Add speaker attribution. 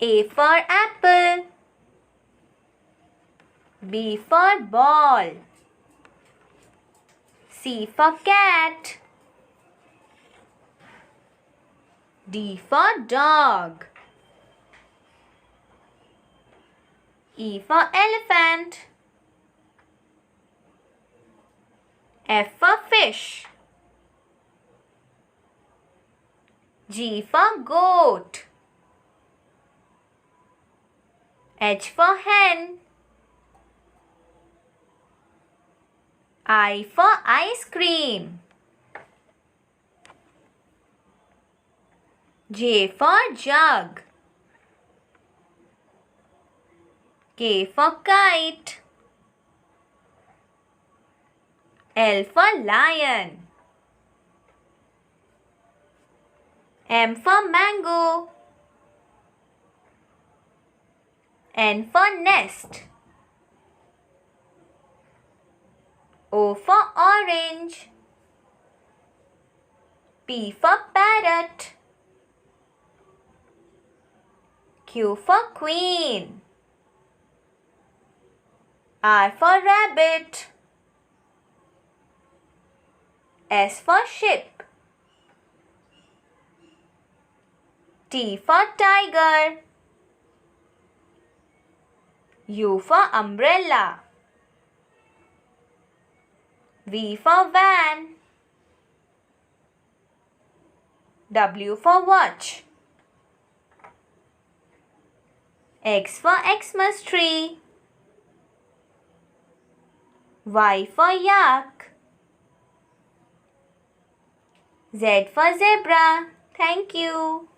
Speaker 1: A for apple. B for ball. C for cat. D for dog. E for elephant. F for fish. G for goat. H for hen. I for ice cream. J for jug. K for kite. L for lion. M for mango. N for nest. O for orange. P for parrot. Q for queen. R for rabbit. S for ship. T for tiger. U for umbrella. V for van. W for watch. X for Xmas tree. Y for yak. Z for zebra. Thank you.